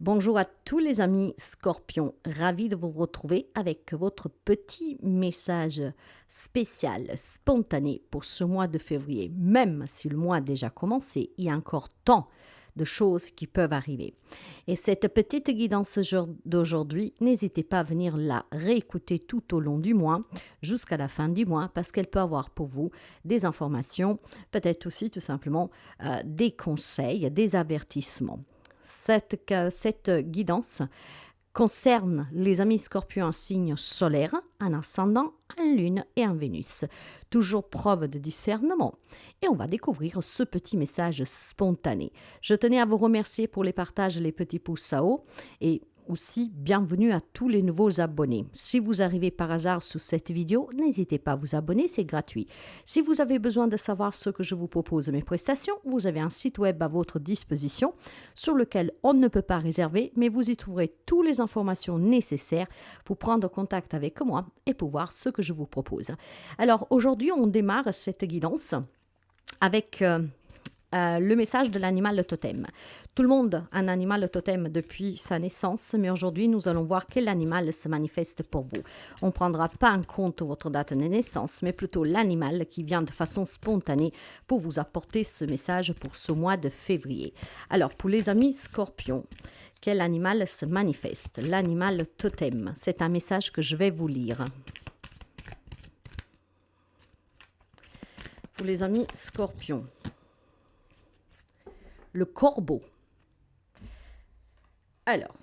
Bonjour à tous les amis scorpions, ravi de vous retrouver avec votre petit message spécial, spontané pour ce mois de février. Même si le mois a déjà commencé, il y a encore tant de choses qui peuvent arriver. Et cette petite guidance d'aujourd'hui, n'hésitez pas à venir la réécouter tout au long du mois, jusqu'à la fin du mois, parce qu'elle peut avoir pour vous des informations, peut-être aussi tout simplement des conseils, des avertissements. Cette guidance concerne les amis scorpions en signe solaire, en ascendant, en lune et en Vénus. Toujours preuve de discernement. Et on va découvrir ce petit message spontané. Je tenais à vous remercier pour les partages, les petits pouces à haut et aussi bienvenue à tous les nouveaux abonnés. Si vous arrivez par hasard sous cette vidéo, n'hésitez pas à vous abonner, c'est gratuit. Si vous avez besoin de savoir ce que je vous propose, mes prestations, vous avez un site web à votre disposition sur lequel on ne peut pas réserver, mais vous y trouverez toutes les informations nécessaires pour prendre contact avec moi et pour voir ce que je vous propose. Alors aujourd'hui, on démarre cette guidance avec le message de l'animal totem. Tout le monde a un animal totem depuis sa naissance, mais aujourd'hui, nous allons voir quel animal se manifeste pour vous. On ne prendra pas en compte votre date de naissance, mais plutôt l'animal qui vient de façon spontanée pour vous apporter ce message pour ce mois de février. Alors, pour les amis scorpions, quel animal se manifeste? L'animal totem. C'est un message que je vais vous lire. Pour les amis scorpions, le corbeau. Alors,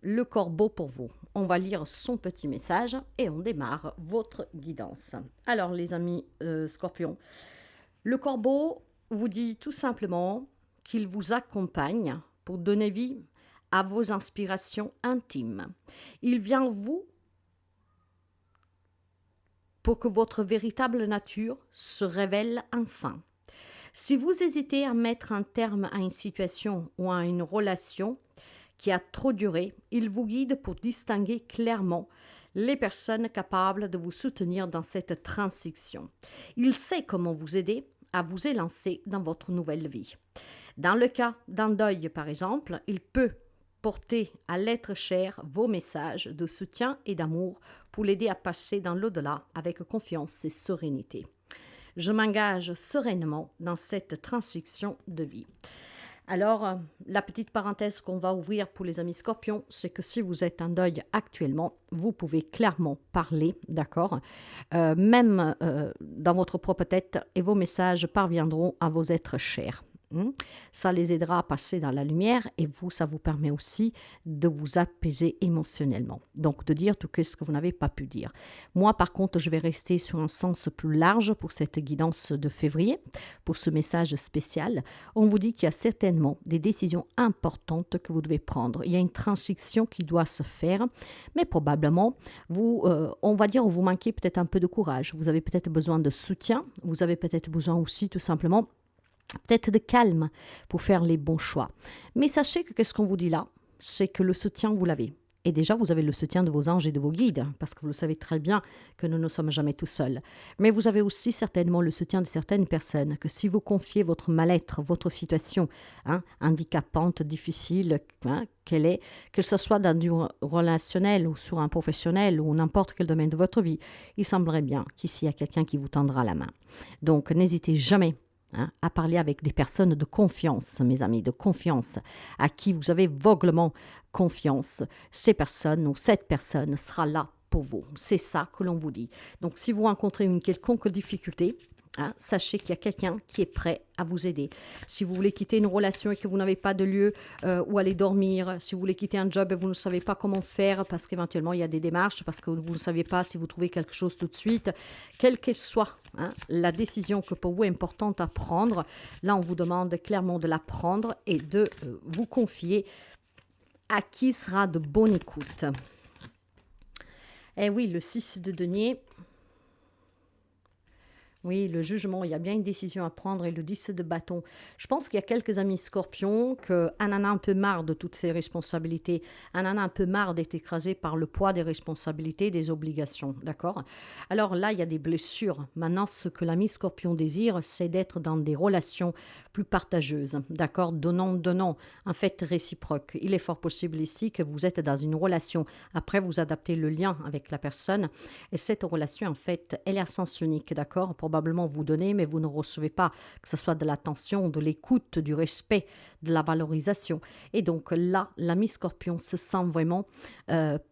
le corbeau pour vous. On va lire son petit message et on démarre votre guidance. Alors, les amis scorpions, le corbeau vous dit tout simplement qu'il vous accompagne pour donner vie à vos inspirations intimes. Il vient vous pour que votre véritable nature se révèle enfin. Si vous hésitez à mettre un terme à une situation ou à une relation qui a trop duré, il vous guide pour distinguer clairement les personnes capables de vous soutenir dans cette transition. Il sait comment vous aider à vous élancer dans votre nouvelle vie. Dans le cas d'un deuil, par exemple, il peut porter à l'être cher vos messages de soutien et d'amour pour l'aider à passer dans l'au-delà avec confiance et sérénité. Je m'engage sereinement dans cette transition de vie. Alors, la petite parenthèse qu'on va ouvrir pour les amis scorpions, c'est que si vous êtes en deuil actuellement, vous pouvez clairement parler, d'accord, même dans votre propre tête, et vos messages parviendront à vos êtres chers. Ça les aidera à passer dans la lumière et vous, ça vous permet aussi de vous apaiser émotionnellement. Donc, de dire tout ce que vous n'avez pas pu dire. Moi, par contre, je vais rester sur un sens plus large pour cette guidance de février, pour ce message spécial. On vous dit qu'il y a certainement des décisions importantes que vous devez prendre. Il y a une transition qui doit se faire, mais probablement, on va dire, vous manquez peut-être un peu de courage. Vous avez peut-être besoin de soutien. Vous avez peut-être besoin aussi, tout simplement, peut-être de calme pour faire les bons choix. Mais sachez que qu'est-ce qu'on vous dit là, c'est que le soutien, vous l'avez. Et déjà, vous avez le soutien de vos anges et de vos guides, parce que vous le savez très bien que nous ne sommes jamais tout seuls. Mais vous avez aussi certainement le soutien de certaines personnes, que si vous confiez votre mal-être, votre situation handicapante, difficile, qu'elle ce soit dans du relationnel ou sur un professionnel ou n'importe quel domaine de votre vie, il semblerait bien qu'ici, il y a quelqu'un qui vous tendra la main. Donc, n'hésitez jamais à parler avec des personnes de confiance, mes amis, de confiance, à qui vous avez aveuglement confiance. Ces personnes ou cette personne sera là pour vous. C'est ça que l'on vous dit. Donc, si vous rencontrez une quelconque difficulté, sachez qu'il y a quelqu'un qui est prêt à vous aider. Si vous voulez quitter une relation et que vous n'avez pas de lieu où aller dormir, si vous voulez quitter un job et vous ne savez pas comment faire parce qu'éventuellement il y a des démarches, parce que vous ne savez pas si vous trouvez quelque chose tout de suite, quelle qu'elle soit la décision que pour vous est importante à prendre, là on vous demande clairement de la prendre et de vous confier à qui sera de bonne écoute. Eh oui, le 6 de denier. Oui, le jugement, il y a bien une décision à prendre et le 10 de bâton. Je pense qu'il y a quelques amis scorpions que en a un peu marre de toutes ces responsabilités, en a un peu marre d'être écrasé par le poids des responsabilités, des obligations, d'accord? Alors là, il y a des blessures. Maintenant, ce que l'ami scorpion désire, c'est d'être dans des relations plus partageuses, d'accord? Donnant, donnant, en fait réciproque. Il est fort possible ici que vous êtes dans une relation. Après, vous adaptez le lien avec la personne et cette relation, en fait, elle est à sens unique, d'accord? Probablement vous donnez, mais vous ne recevez pas, que ce soit de l'attention, de l'écoute, du respect, de la valorisation. Et donc là, l'ami scorpion se sent vraiment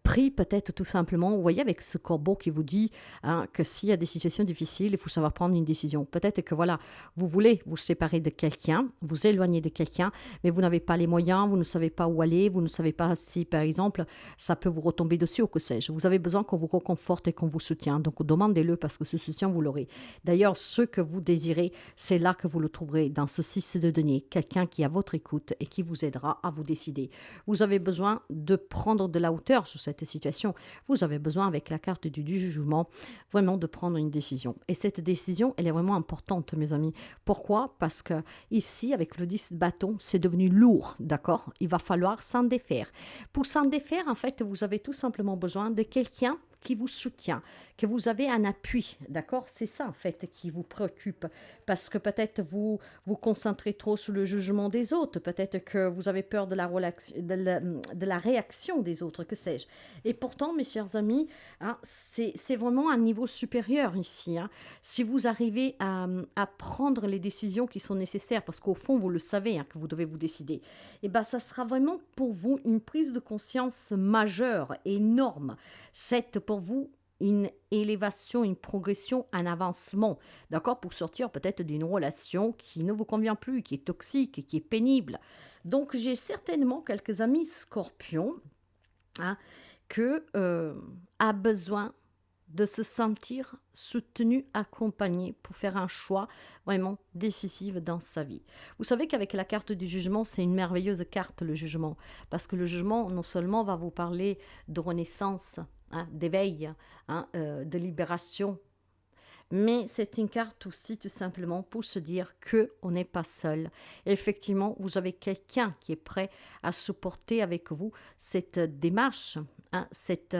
pris, peut-être tout simplement, vous voyez, avec ce corbeau qui vous dit hein, que s'il y a des situations difficiles, il faut savoir prendre une décision. Peut-être que voilà, vous voulez vous séparer de quelqu'un, vous éloigner de quelqu'un, mais vous n'avez pas les moyens, vous ne savez pas où aller, vous ne savez pas si, par exemple, ça peut vous retomber dessus ou que sais-je. Vous avez besoin qu'on vous reconforte et qu'on vous soutient. Donc demandez-le parce que ce soutien, vous l'aurez. D'ailleurs, ce que vous désirez, c'est là que vous le trouverez, dans ce 6 de denier. Quelqu'un qui est à votre écoute et qui vous aidera à vous décider. Vous avez besoin de prendre de la hauteur sur cette situation. Vous avez besoin, avec la carte du jugement, vraiment de prendre une décision. Et cette décision, elle est vraiment importante, mes amis. Pourquoi? Parce que ici, avec le 10 de bâton, c'est devenu lourd, d'accord? Il va falloir s'en défaire. Pour s'en défaire, en fait, vous avez tout simplement besoin de quelqu'un qui vous soutient, que vous avez un appui, d'accord? C'est ça, en fait, qui vous préoccupe, parce que peut-être vous vous concentrez trop sur le jugement des autres, peut-être que vous avez peur de de la réaction des autres, que sais-je. Et pourtant, mes chers amis, hein, c'est vraiment un niveau supérieur ici. Hein. Si vous arrivez à prendre les décisions qui sont nécessaires, parce qu'au fond, vous le savez, hein, que vous devez vous décider, et ben, ça sera vraiment pour vous une prise de conscience majeure, énorme. C'est pour vous une élévation, une progression, un avancement, d'accord, pour sortir peut-être d'une relation qui ne vous convient plus, qui est toxique, qui est pénible. Donc j'ai certainement quelques amis scorpions hein, que a besoin de se sentir soutenu, accompagné pour faire un choix vraiment décisif dans sa vie. Vous savez qu'avec la carte du jugement, c'est une merveilleuse carte, le jugement, parce que le jugement, non seulement va vous parler de renaissance, hein, d'éveil, hein, de libération, mais c'est une carte aussi tout simplement pour se dire que on n'est pas seul. Effectivement, vous avez quelqu'un qui est prêt à supporter avec vous cette démarche, hein, cette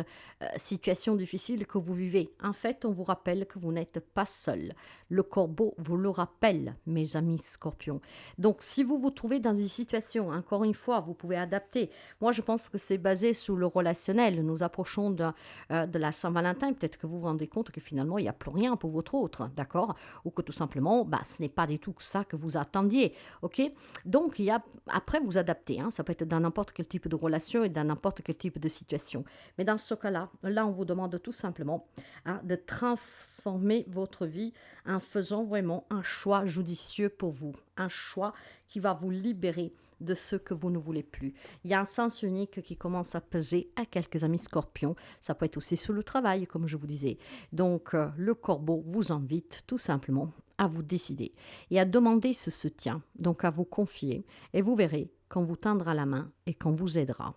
situation difficile que vous vivez. En fait, on vous rappelle que vous n'êtes pas seul. Le corbeau vous le rappelle, mes amis scorpions. Donc, si vous vous trouvez dans une situation, encore une fois, vous pouvez adapter. Moi, je pense que c'est basé sur le relationnel. Nous approchons de la Saint-Valentin. Peut-être que vous vous rendez compte que finalement, il n'y a plus rien pour votre autre, d'accord? Ou que tout simplement, bah, ce n'est pas du tout ça que vous attendiez, ok? Donc, il y a, après, vous adaptez. Hein, ça peut être dans n'importe quel type de relation et dans n'importe quel type de situation. Mais dans ce cas-là, là, on vous demande tout simplement hein, de transformer votre vie en faisant vraiment un choix judicieux pour vous, un choix qui va vous libérer de ce que vous ne voulez plus. Il y a un sens unique qui commence à peser à quelques amis scorpions. Ça peut être aussi sur le travail, comme je vous disais. Donc, le corbeau vous invite tout simplement à vous décider et à demander ce soutien, donc à vous confier. Et vous verrez qu'on vous tendra la main et qu'on vous aidera.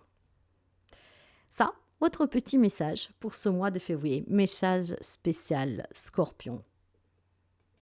Ça, votre petit message pour ce mois de février. Message spécial Scorpion.